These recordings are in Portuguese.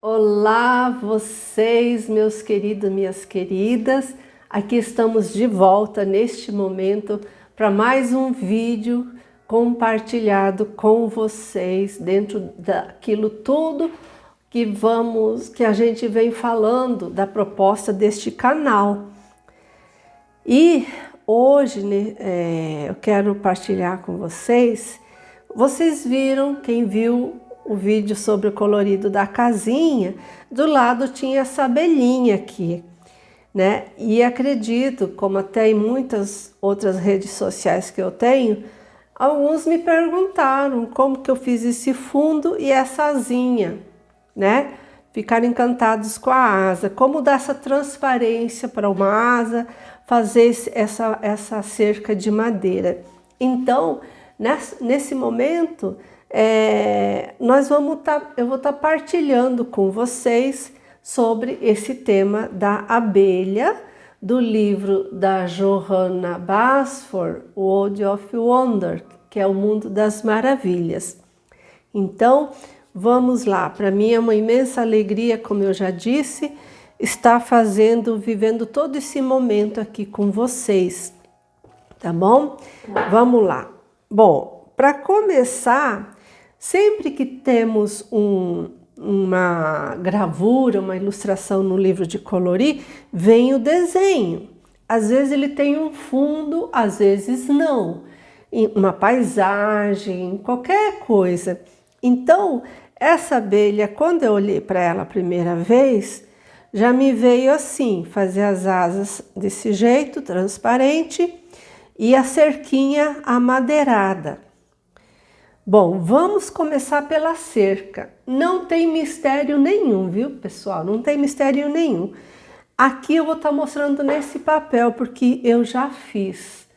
Olá, vocês, meus queridos, minhas queridas. Aqui estamos de volta neste momento para mais um vídeo compartilhado com vocês dentro daquilo tudo que a gente vem falando da proposta deste canal. E hoje, eu quero partilhar com vocês. Vocês viram, quem viu o vídeo sobre o colorido da casinha, do lado tinha essa abelhinha aqui, né? E acredito, como até em muitas outras redes sociais que eu tenho, alguns me perguntaram como que eu fiz esse fundo e essa asinha, né? Ficaram encantados com a asa, como dar essa transparência para uma asa, fazer essa cerca de madeira. Então, nesse momento, eu vou estar partilhando com vocês sobre esse tema da abelha, do livro da Johanna Basford, World of Wonder, que é o Mundo das Maravilhas. Então, vamos lá. Para mim é uma imensa alegria, como eu já disse, estar vivendo todo esse momento aqui com vocês, tá bom? Vamos lá. Bom, para começar, sempre que temos uma gravura, uma ilustração no livro de colorir, vem o desenho. Às vezes ele tem um fundo, às vezes não. Uma paisagem, qualquer coisa. Então, essa abelha, quando eu olhei para ela a primeira vez, já me veio assim, fazer as asas desse jeito, transparente, e a cerquinha amadeirada. Bom, vamos começar pela cerca. Não tem mistério nenhum, viu, pessoal? Não tem mistério nenhum. Aqui eu vou estar mostrando nesse papel, porque eu já fiz.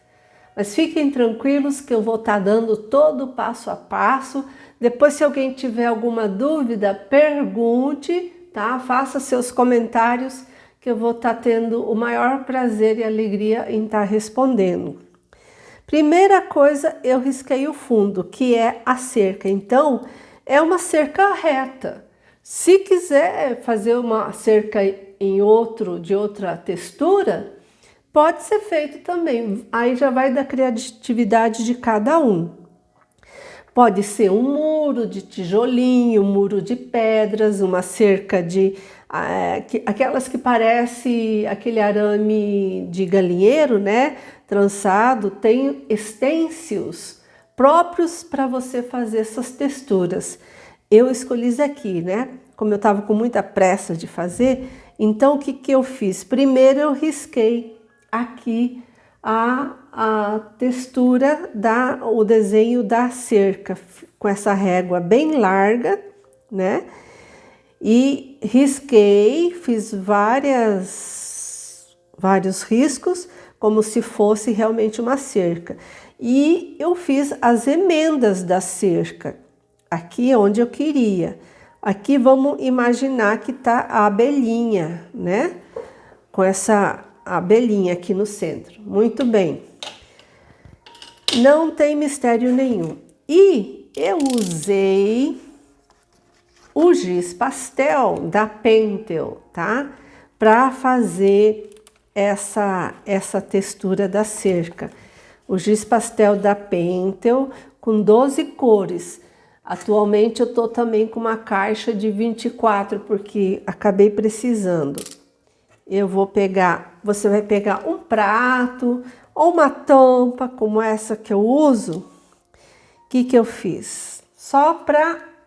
Mas fiquem tranquilos que eu vou estar dando todo o passo a passo. Depois, se alguém tiver alguma dúvida, pergunte, tá? Faça seus comentários, que eu vou estar tendo o maior prazer e alegria em estar respondendo. Primeira coisa, eu risquei o fundo, que é a cerca. Então, é uma cerca reta. Se quiser fazer uma cerca de outra textura, pode ser feito também. Aí já vai da criatividade de cada um. Pode ser um muro de tijolinho, um muro de pedras, uma cerca de aquelas que parece aquele arame de galinheiro, né? Trançado, tem estêncios próprios para você fazer essas texturas. Eu escolhi isso aqui, né? Como eu estava com muita pressa de fazer, então o que eu fiz? Primeiro eu risquei aqui a textura, o desenho da cerca, com essa régua bem larga, né? E risquei, fiz vários riscos, como se fosse realmente uma cerca. E eu fiz as emendas da cerca, aqui onde eu queria. Aqui vamos imaginar que tá a abelhinha, né? Com essa abelhinha aqui no centro. Muito bem. Não tem mistério nenhum. E eu usei o giz pastel da Pentel, tá? Para fazer essa textura da cerca. O giz pastel da Pentel com 12 cores. Atualmente eu tô também com uma caixa de 24, porque acabei precisando. Você vai pegar um prato ou uma tampa como essa que eu uso. O que eu fiz? Só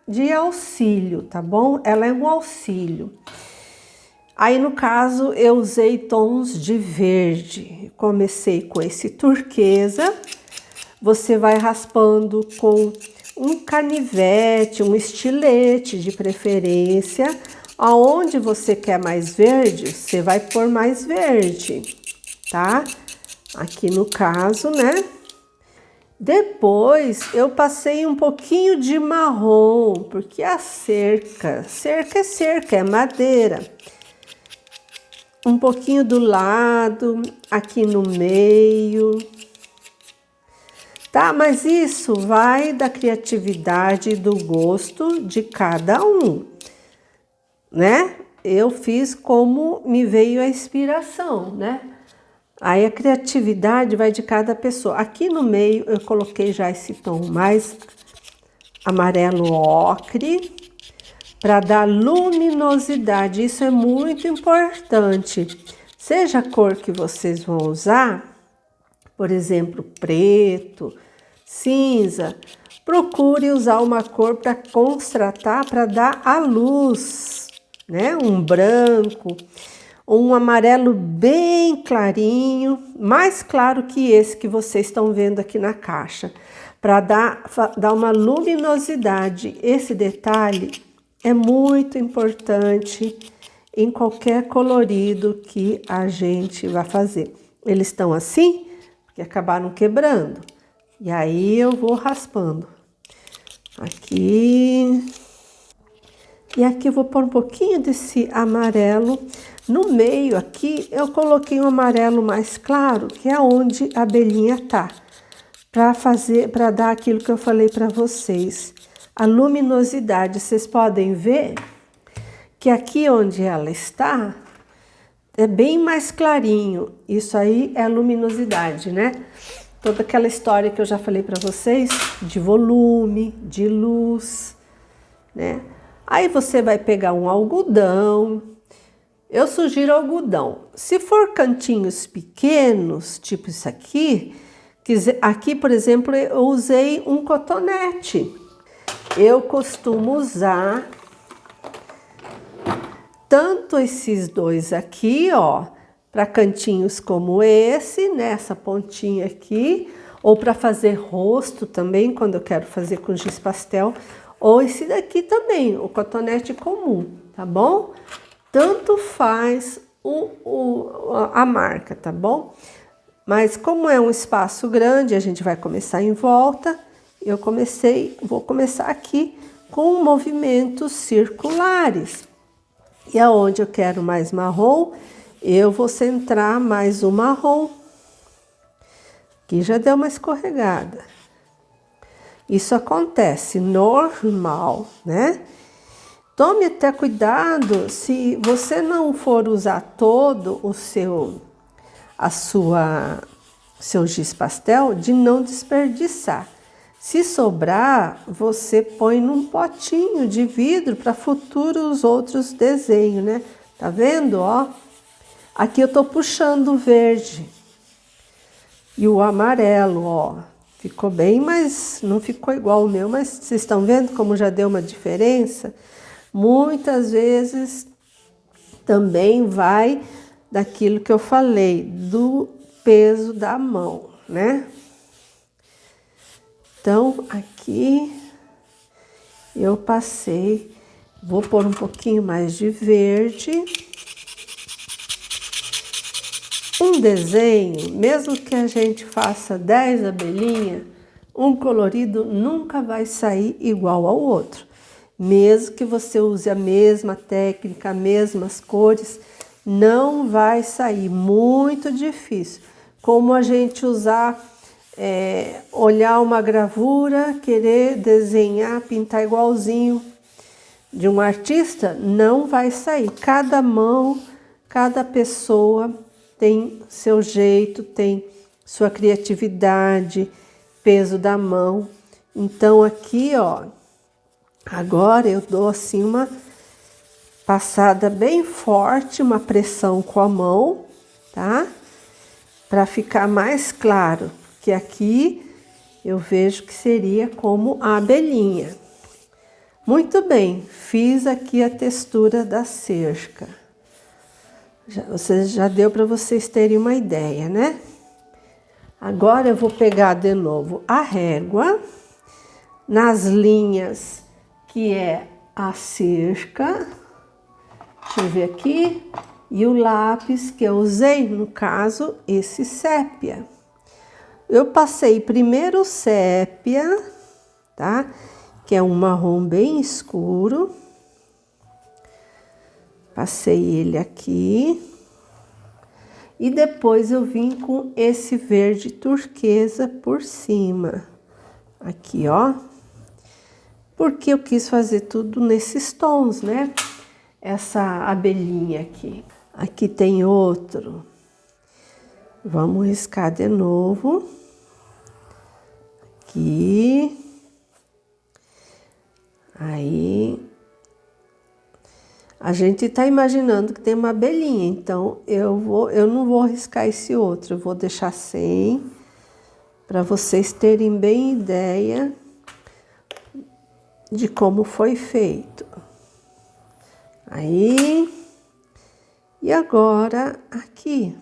de auxílio, tá bom? Ela é um auxílio. Aí, no caso, eu usei tons de verde. Comecei com esse turquesa. Você vai raspando com um canivete, um estilete de preferência. Aonde você quer mais verde, você vai pôr mais verde, tá? Aqui no caso, né? Depois eu passei um pouquinho de marrom, porque a cerca é cerca, é madeira. Um pouquinho do lado, aqui no meio. Tá? Mas isso vai da criatividade e do gosto de cada um. né? Eu fiz como me veio a inspiração, né? Aí a criatividade vai de cada pessoa. Aqui no meio eu coloquei já esse tom mais amarelo ocre para dar luminosidade. Isso é muito importante. Seja a cor que vocês vão usar, por exemplo, preto, cinza, procure usar uma cor para contrastar, para dar a luz, né? Um branco, um amarelo bem clarinho, mais claro que esse que vocês estão vendo aqui na caixa, para dar uma luminosidade. Esse detalhe é muito importante em qualquer colorido que a gente vai fazer. Eles estão assim, porque acabaram quebrando. E aí eu vou raspando. Aqui. E aqui eu vou pôr um pouquinho desse amarelo. No meio aqui eu coloquei um amarelo mais claro, que é onde a abelhinha tá. Para dar aquilo que eu falei para vocês. A luminosidade, vocês podem ver que aqui onde ela está é bem mais clarinho. Isso aí é a luminosidade, né? Toda aquela história que eu já falei para vocês de volume, de luz, né? Aí você vai pegar um algodão. Eu sugiro algodão. Se for cantinhos pequenos, tipo isso aqui, aqui, por exemplo, eu usei um cotonete. Eu costumo usar tanto esses dois aqui, ó, para cantinhos como esse, né, essa pontinha aqui, ou para fazer rosto também, quando eu quero fazer com giz pastel, ou esse daqui também, o cotonete comum, tá bom? Tanto faz a marca, tá bom? Mas como é um espaço grande, a gente vai começar em volta. Vou começar aqui com movimentos circulares. E aonde eu quero mais marrom, eu vou centrar mais o marrom. Aqui já deu uma escorregada. Isso acontece normal, né? Tome até cuidado, se você não for usar todo o seu giz pastel, de não desperdiçar. Se sobrar, você põe num potinho de vidro para futuros outros desenhos, né? Tá vendo, ó? Aqui eu tô puxando o verde e o amarelo, ó. Ficou bem, mas não ficou igual o meu, mas vocês estão vendo como já deu uma diferença? Muitas vezes também vai daquilo que eu falei, do peso da mão, né? Então, aqui eu passei, vou pôr um pouquinho mais de verde. Um desenho, mesmo que a gente faça 10 abelhinhas, um colorido nunca vai sair igual ao outro. Mesmo que você use a mesma técnica, as mesmas cores, não vai sair, muito difícil. Como a gente usar, olhar uma gravura, querer desenhar, pintar igualzinho de um artista, não vai sair. Cada mão, cada pessoa tem seu jeito, tem sua criatividade, peso da mão. Então aqui, ó, agora eu dou assim uma passada bem forte, uma pressão com a mão, tá? Para ficar mais claro, que aqui eu vejo que seria como a abelhinha. Muito bem, fiz aqui a textura da cerca. Já deu para vocês terem uma ideia, né? Agora eu vou pegar de novo a régua nas linhas que é a cerca. Deixa eu ver aqui. E o lápis que eu usei, no caso, esse sépia. Eu passei primeiro o sépia, tá? Que é um marrom bem escuro. Passei ele aqui. E depois eu vim com esse verde turquesa por cima. Aqui, ó. Porque eu quis fazer tudo nesses tons, né? essa abelhinha aqui. Aqui tem outro. Vamos riscar de novo. Aqui. Aí. A gente tá imaginando que tem uma abelhinha, então eu não vou riscar esse outro, eu vou deixar sem, para vocês terem bem ideia de como foi feito. Aí, e agora aqui,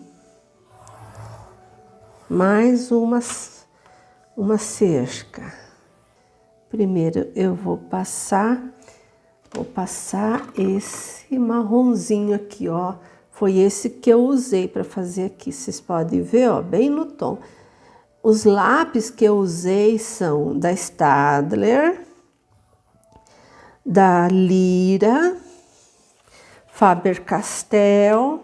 mais uma cerca. Primeiro eu vou passar esse marronzinho aqui, ó. Foi esse que eu usei para fazer aqui, vocês podem ver, ó, bem no tom. Os lápis que eu usei são da Staedtler, da Lyra, Faber-Castell,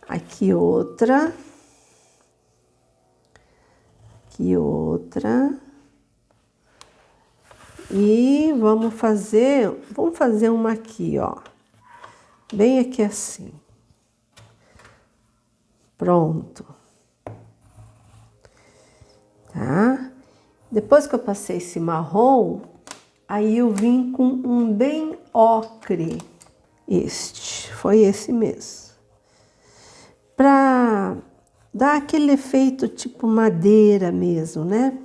aqui outra, e vamos fazer uma aqui, ó, bem aqui assim. Pronto. Tá? Depois que eu passei esse marrom, aí eu vim com um bem ocre. Foi esse mesmo. Pra dar aquele efeito tipo madeira mesmo, né?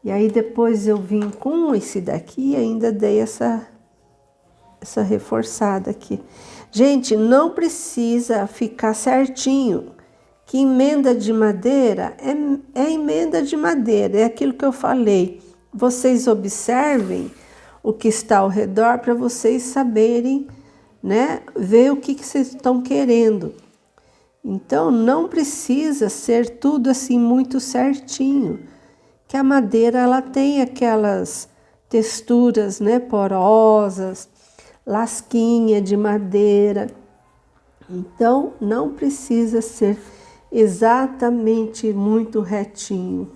E aí depois eu vim com esse daqui e ainda dei essa reforçada aqui. Gente, não precisa ficar certinho, que emenda de madeira é emenda de madeira, é aquilo que eu falei. Vocês observem o que está ao redor para vocês saberem, né, ver o que vocês estão querendo. Então, não precisa ser tudo assim muito certinho, que a madeira ela tem aquelas texturas, né, porosas, lasquinha de madeira. Então, não precisa ser exatamente muito retinho.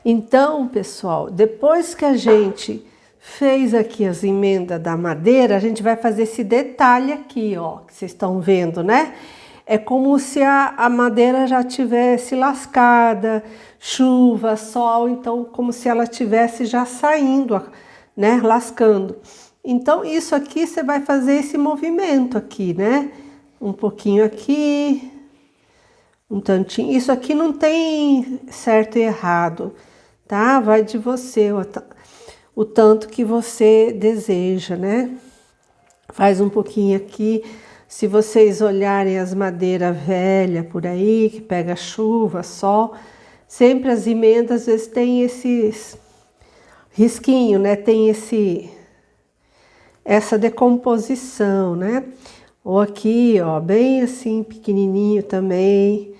Então, pessoal, depois que a gente fez aqui as emendas da madeira, a gente vai fazer esse detalhe aqui, ó, que vocês estão vendo, né? É como se a madeira já tivesse lascada, chuva, sol, então como se ela tivesse já saindo, né, lascando. Então isso aqui você vai fazer esse movimento aqui, né? Um pouquinho aqui, um tantinho. Isso aqui não tem certo e errado, tá? Vai de você, o tanto que você deseja, né? Faz um pouquinho aqui. Se vocês olharem as madeiras velhas por aí, que pega chuva, sol, sempre as emendas às vezes tem esses risquinhos, né? Tem essa decomposição, né? Ou aqui, ó, bem assim, pequenininho também,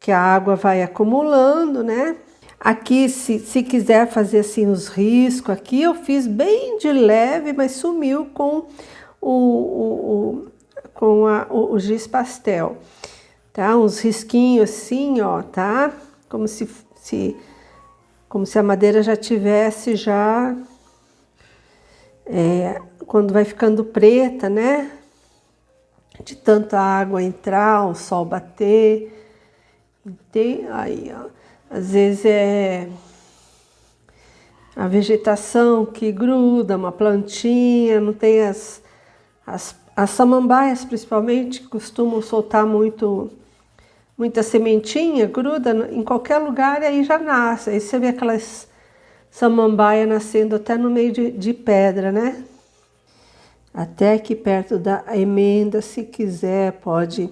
que a água vai acumulando, né? Aqui, se quiser fazer assim os riscos, aqui eu fiz bem de leve, mas sumiu com o giz pastel, tá? Uns risquinhos assim, ó, tá? Como se a madeira já tivesse quando vai ficando preta, né? De tanta água entrar, o sol bater. Tem aí, ó, às vezes é a vegetação que gruda, uma plantinha, não tem as samambaias, principalmente, costumam soltar muita sementinha, gruda em qualquer lugar e aí já nasce. Aí você vê aquelas samambaias nascendo até no meio de pedra, né? Até aqui perto da emenda, se quiser, pode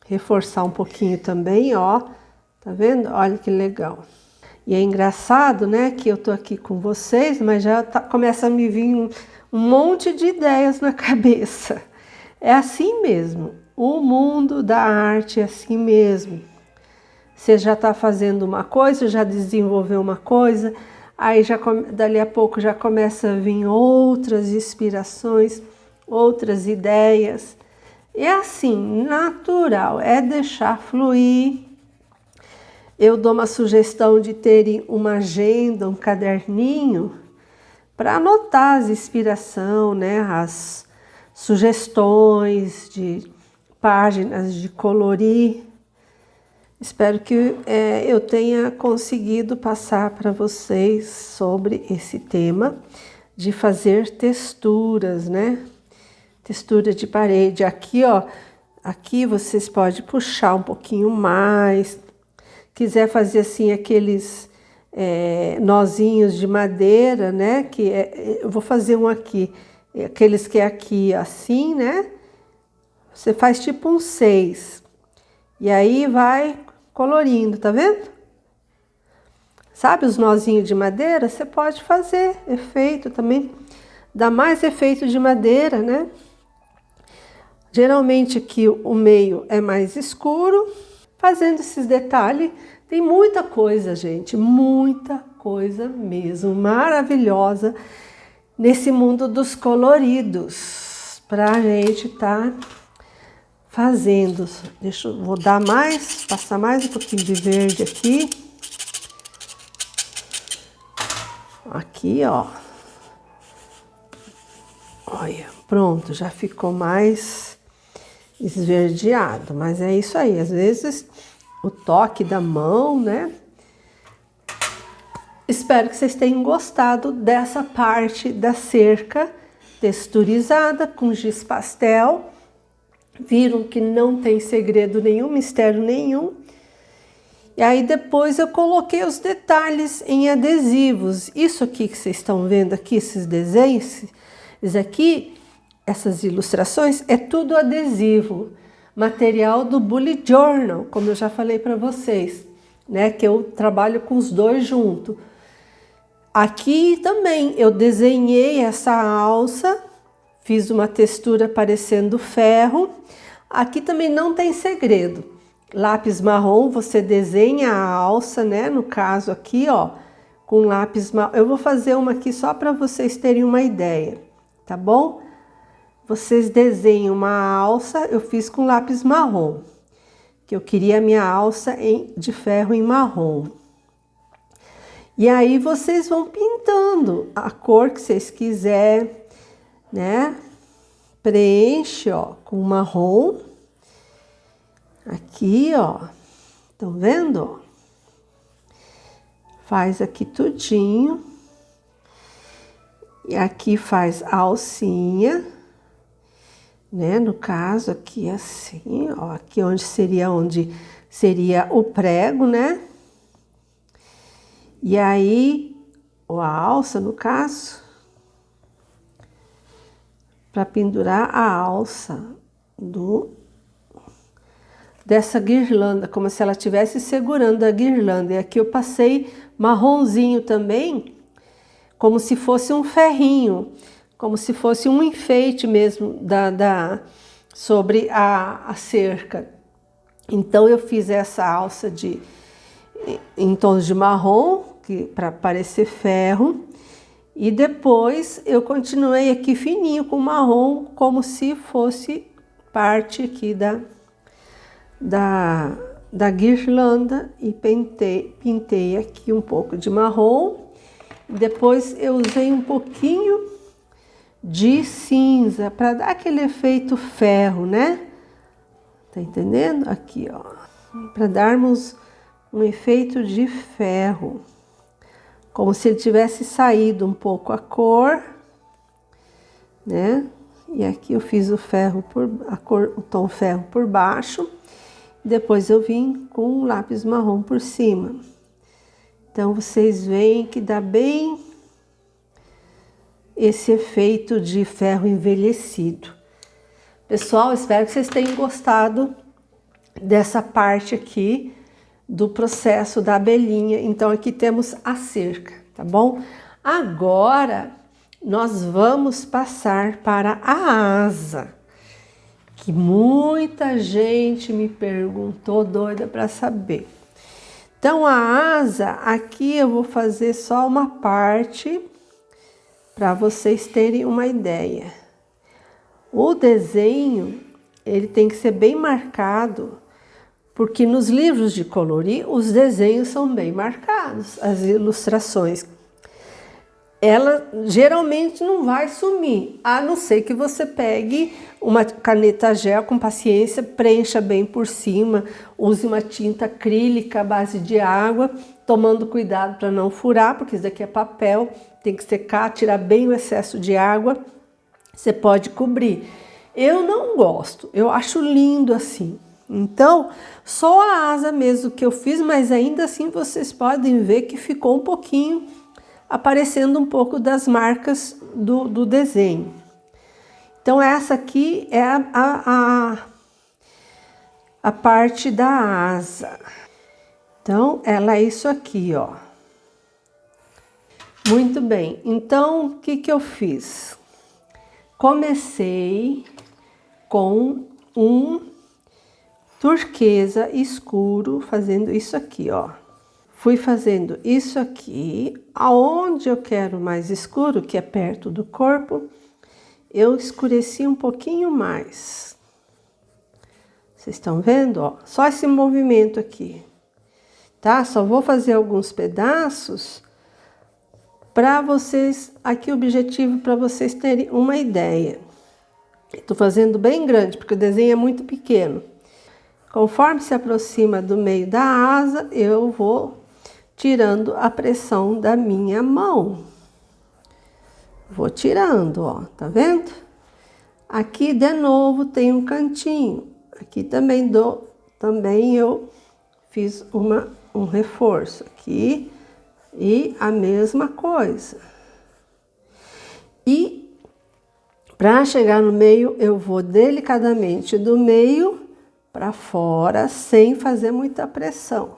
reforçar um pouquinho também, ó. Tá vendo? Olha que legal. E é engraçado, né, que eu tô aqui com vocês, mas já começa a me vir um monte de ideias na cabeça. É assim mesmo. O mundo da arte é assim mesmo. Você já está fazendo uma coisa, já desenvolveu uma coisa, aí dali a pouco já começa a vir outras inspirações, outras ideias. É assim, natural, é deixar fluir. Eu dou uma sugestão de terem uma agenda, um caderninho, para anotar as inspirações, né, as sugestões de páginas de colorir. Espero que eu tenha conseguido passar para vocês sobre esse tema de fazer texturas, né? Textura de parede. Aqui, ó, aqui vocês podem puxar um pouquinho mais. Quiser fazer assim aqueles nozinhos de madeira, né? Eu vou fazer um aqui, aqueles que é aqui assim, né? Você faz tipo um 6 e aí vai colorindo, tá vendo? Sabe os nozinhos de madeira? Você pode fazer efeito também, dá mais efeito de madeira, né? Geralmente aqui o meio é mais escuro. Fazendo esses detalhes, tem muita coisa, gente, muita coisa mesmo, maravilhosa nesse mundo dos coloridos, pra gente tá fazendo. Vou dar mais, passar mais um pouquinho de verde aqui. Aqui, ó. Olha, pronto, já ficou mais esverdeado, mas é isso aí, às vezes o toque da mão, né? Espero que vocês tenham gostado dessa parte da cerca texturizada com giz pastel. Viram que não tem segredo nenhum, mistério nenhum. E aí depois eu coloquei os detalhes em adesivos. Isso aqui que vocês estão vendo aqui, esses desenhos, isso aqui, essas ilustrações, é tudo adesivo. Material do Bullet Journal, como eu já falei para vocês, né? Que eu trabalho com os dois juntos. Aqui também eu desenhei essa alça, fiz uma textura parecendo ferro. Aqui também não tem segredo. Lápis marrom, você desenha a alça, né? No caso aqui, ó, com lápis marrom. Eu vou fazer uma aqui só para vocês terem uma ideia, tá bom? Vocês desenham uma alça, eu fiz com lápis marrom, que eu queria a minha alça de ferro em marrom. E aí vocês vão pintando a cor que vocês quiserem, né? Preenche, ó, com marrom. Aqui, ó, estão vendo? Faz aqui tudinho. E aqui faz a alcinha, né? No caso aqui assim, ó, aqui onde seria o prego, né? E aí, a alça, no caso, para pendurar a alça dessa guirlanda, como se ela estivesse segurando a guirlanda. E aqui eu passei marronzinho também, como se fosse um ferrinho, como se fosse um enfeite mesmo sobre a cerca. Então eu fiz essa alça em tons de marrom, para parecer ferro, e depois eu continuei aqui fininho com marrom, como se fosse parte aqui da guirlanda, e pintei aqui um pouco de marrom. Depois eu usei um pouquinho de cinza para dar aquele efeito ferro, né? Tá entendendo? Aqui, ó, para darmos um efeito de ferro, como se ele tivesse saído um pouco a cor, né? E aqui eu fiz o ferro o tom ferro por baixo. Depois eu vim com um lápis marrom por cima. Então vocês veem que dá bem esse efeito de ferro envelhecido. Pessoal, espero que vocês tenham gostado dessa parte aqui do processo da abelhinha. Então aqui temos a cerca, tá bom? Agora nós vamos passar para a asa, que muita gente me perguntou, doida para saber. Então a asa, aqui eu vou fazer só uma parte para vocês terem uma ideia. O desenho, ele tem que ser bem marcado, porque nos livros de colorir, os desenhos são bem marcados, as ilustrações. ela geralmente não vai sumir, a não ser que você pegue uma caneta gel com paciência, preencha bem por cima, use uma tinta acrílica à base de água, tomando cuidado para não furar, porque isso daqui é papel, tem que secar, tirar bem o excesso de água, você pode cobrir. Eu não gosto, eu acho lindo assim. Então, só a asa mesmo que eu fiz, mas ainda assim vocês podem ver que ficou um pouquinho, aparecendo um pouco das marcas do desenho. Então, essa aqui é a parte da asa. Então, ela é isso aqui, ó. Muito bem, então, o que eu fiz? Comecei com um turquesa escuro, fazendo isso aqui, ó. Fui fazendo isso aqui, aonde eu quero mais escuro, que é perto do corpo, eu escureci um pouquinho mais. Vocês estão vendo, ó? Só esse movimento aqui, tá? Só vou fazer alguns pedaços para vocês, aqui o objetivo para vocês terem uma ideia. Estou fazendo bem grande, porque o desenho é muito pequeno. Conforme se aproxima do meio da asa, eu vou tirando a pressão da minha mão. Vou tirando, ó, tá vendo? Aqui de novo tem um cantinho. Aqui também eu fiz um reforço aqui e a mesma coisa. E para chegar no meio, eu vou delicadamente do meio para fora, sem fazer muita pressão.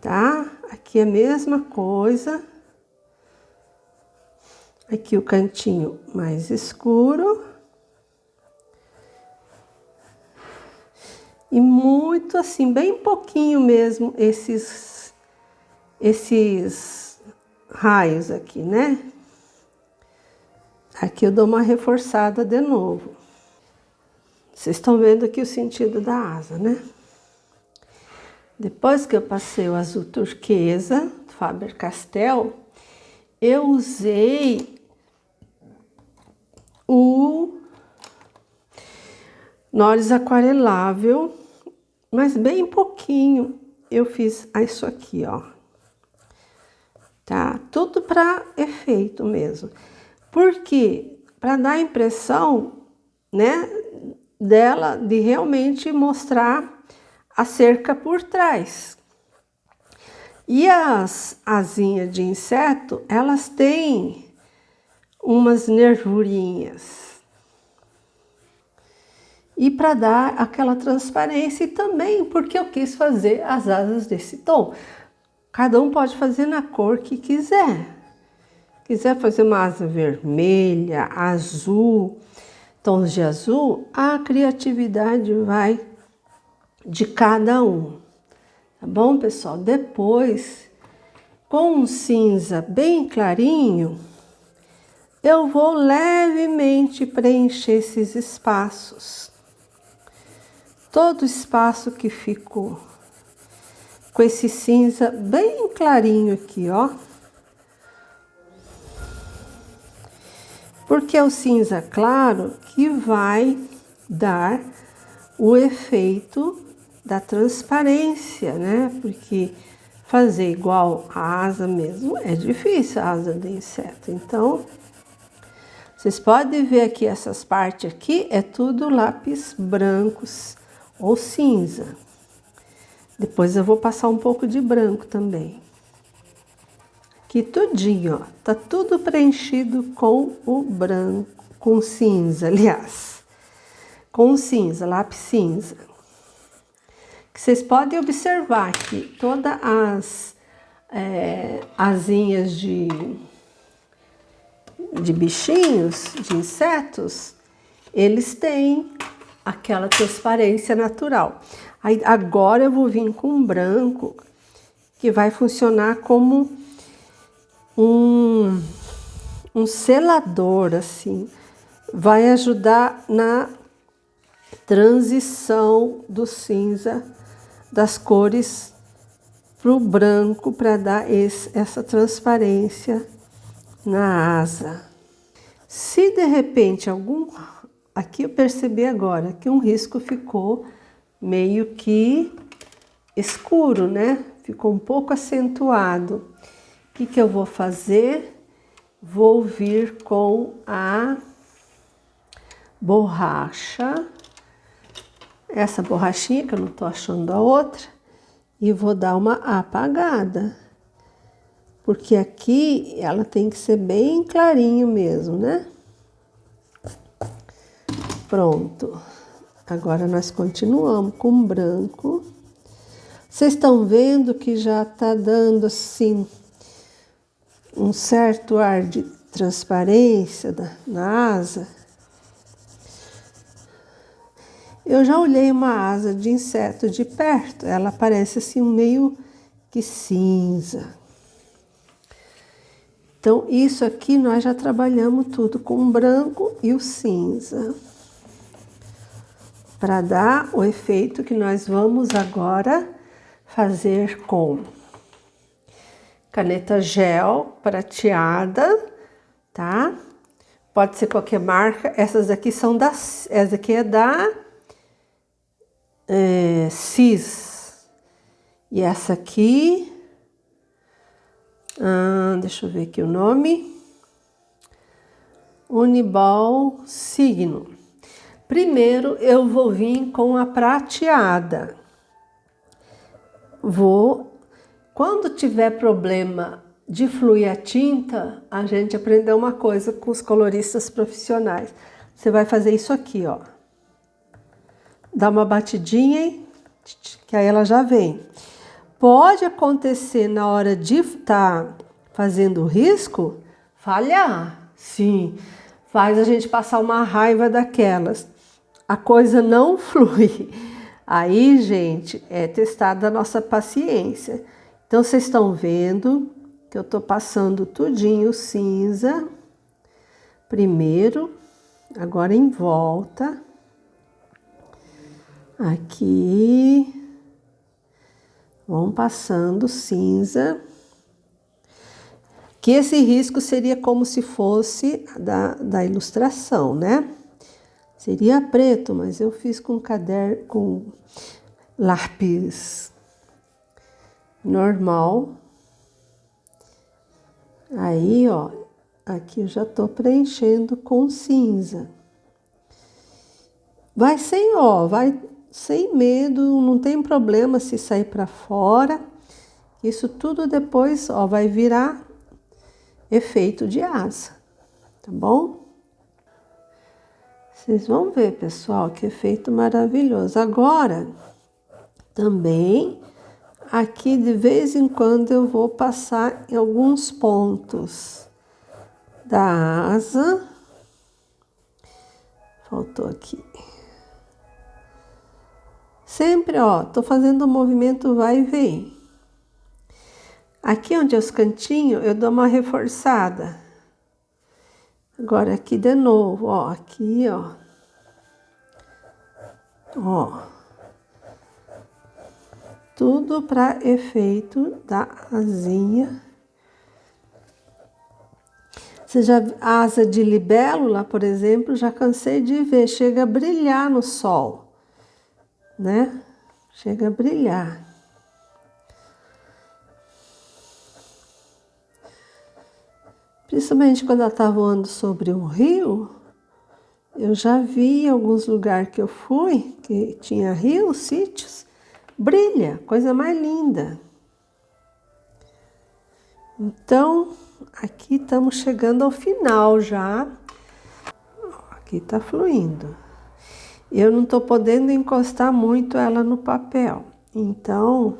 Tá? Aqui é a mesma coisa. Aqui o cantinho mais escuro. E muito assim, bem pouquinho mesmo, esses raios aqui, né? Aqui eu dou uma reforçada de novo. Vocês estão vendo aqui o sentido da asa, né? Depois que eu passei o azul turquesa, Faber-Castell, eu usei o Nores aquarelável, mas bem pouquinho. Eu fiz isso aqui, ó. Tá? Tudo para efeito mesmo. Porque para dar a impressão, né, dela de realmente mostrar a cerca por trás. E as asinhas de inseto, elas têm umas nervurinhas. E para dar aquela transparência, e também porque eu quis fazer as asas desse tom. Cada um pode fazer na cor que quiser. Quiser fazer uma asa vermelha, azul, tons de azul, a criatividade vai de cada um. Tá bom, pessoal? Depois, com um cinza bem clarinho, eu vou levemente preencher esses espaços. Todo espaço que ficou com esse cinza bem clarinho aqui, ó. Porque é o cinza claro que vai dar o efeito da transparência, né? Porque fazer igual a asa mesmo é difícil, a asa de inseto. Então, vocês podem ver aqui, essas partes aqui, é tudo lápis brancos ou cinza. Depois eu vou passar um pouco de branco também. Aqui tudinho, ó, tá tudo preenchido com o branco, com cinza, aliás. Com cinza, lápis cinza. Que vocês podem observar que todas as asinhas de bichinhos, de insetos, eles têm aquela transparência natural. Aí, agora eu vou vir com um branco que vai funcionar como um selador, assim. Vai ajudar na transição do cinza, das cores para o branco, para dar essa transparência na asa. Se de repente aqui eu percebi agora que um risco ficou meio que escuro, né? Ficou um pouco acentuado. O que eu vou fazer? Vou vir com a borracha, essa borrachinha que eu não tô achando a outra, e vou dar uma apagada. Porque aqui ela tem que ser bem clarinho mesmo, né? Pronto. Agora nós continuamos com branco. Vocês estão vendo que já tá dando assim um certo ar de transparência na asa? Eu já olhei uma asa de inseto de perto. Ela parece assim meio que cinza. Então, isso aqui nós já trabalhamos tudo com o branco e o cinza. Para dar o efeito que nós vamos agora fazer com caneta gel prateada, tá? Pode ser qualquer marca. Essas aqui são essa aqui é da Cis. E essa aqui... deixa eu ver aqui o nome. Uniball Signo. Primeiro eu vou vir com a prateada. Quando tiver problema de fluir a tinta, a gente aprendeu uma coisa com os coloristas profissionais. Você vai fazer isso aqui, ó. Dá uma batidinha, que aí ela já vem. Pode acontecer na hora de estar fazendo o risco, falhar, sim. Faz a gente passar uma raiva daquelas. A coisa não flui. Aí, gente, é testada a nossa paciência. Então, vocês estão vendo que eu tô passando tudinho cinza. Primeiro, agora em volta. Aqui. Vão passando cinza. Que esse risco seria como se fosse da ilustração, né? Seria preto, mas eu fiz com caderno, com lápis normal. Aí, ó, aqui eu já tô preenchendo com cinza. Vai sem medo, não tem problema se sair para fora. Isso tudo depois, ó, vai virar efeito de asa, tá bom? Vocês vão ver, pessoal, que efeito maravilhoso. Agora, também, aqui de vez em quando eu vou passar em alguns pontos da asa. Faltou aqui. Sempre, ó, tô fazendo o movimento vai e vem. Aqui onde é os cantinhos, eu dou uma reforçada. Agora aqui de novo, ó, aqui, ó. Ó. Tudo para efeito da asinha. Você já, a asa de libélula, por exemplo, já cansei de ver, chega a brilhar no sol, né? Chega a brilhar. Principalmente quando ela está voando sobre um rio, eu já vi em alguns lugares que eu fui, que tinha rios, sítios, brilha, coisa mais linda. Então, aqui estamos chegando ao final já. Aqui está fluindo. Eu não estou podendo encostar muito ela no papel. Então,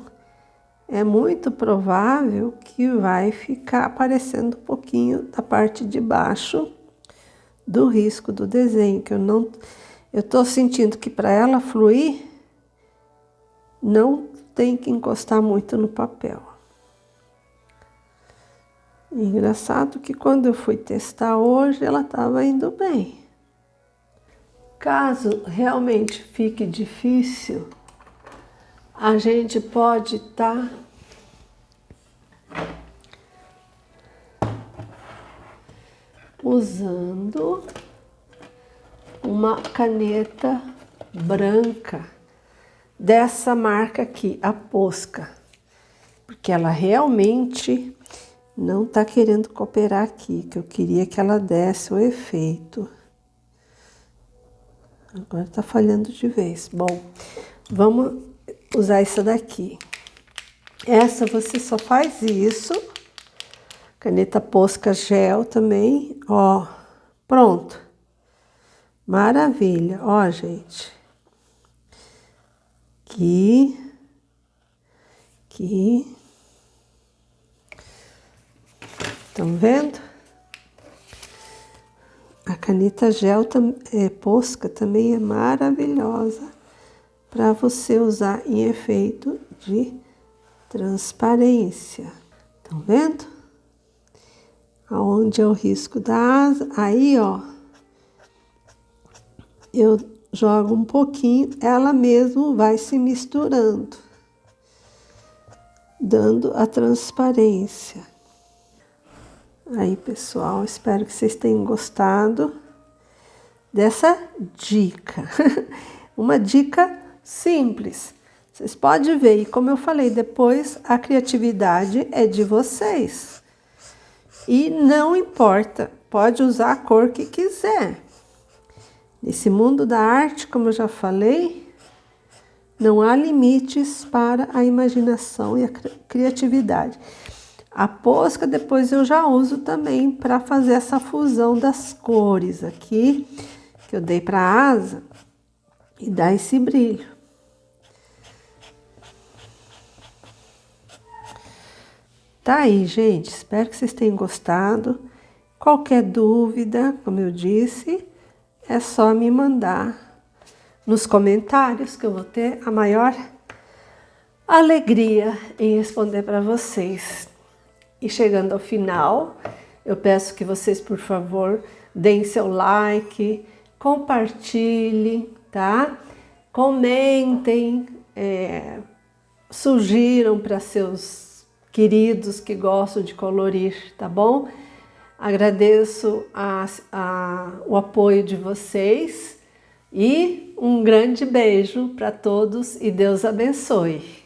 é muito provável que vai ficar aparecendo um pouquinho da parte de baixo do risco do desenho, que eu estou sentindo que para ela fluir, não tem que encostar muito no papel. Engraçado que quando eu fui testar hoje, ela estava indo bem. Caso realmente fique difícil, a gente pode estar usando uma caneta branca dessa marca aqui, a Posca, porque ela realmente não tá querendo cooperar aqui, que eu queria que ela desse o efeito. Agora tá falhando de vez. Bom, vamos usar essa daqui. Essa você só faz isso. Caneta Posca gel também, ó, pronto. Maravilha, ó, gente. Aqui. Estão vendo? A caneta gel Posca também é maravilhosa para você usar em efeito de transparência. Estão vendo? Aonde é o risco da asa, aí, ó, eu jogo um pouquinho, ela mesmo vai se misturando, dando a transparência. Aí, pessoal, espero que vocês tenham gostado dessa dica. Uma dica simples. Vocês podem ver, e como eu falei, depois a criatividade é de vocês. E não importa, pode usar a cor que quiser. Nesse mundo da arte, como eu já falei, não há limites para a imaginação e a criatividade. A Posca depois eu já uso também para fazer essa fusão das cores aqui, que eu dei para a asa, e dá esse brilho. Tá aí, gente. Espero que vocês tenham gostado. Qualquer dúvida, como eu disse, é só me mandar nos comentários, que eu vou ter a maior alegria em responder para vocês. E chegando ao final, eu peço que vocês, por favor, deem seu like, compartilhem, tá? Comentem, sugiram para seus queridos que gostam de colorir, tá bom? Agradeço o apoio de vocês e um grande beijo para todos e Deus abençoe.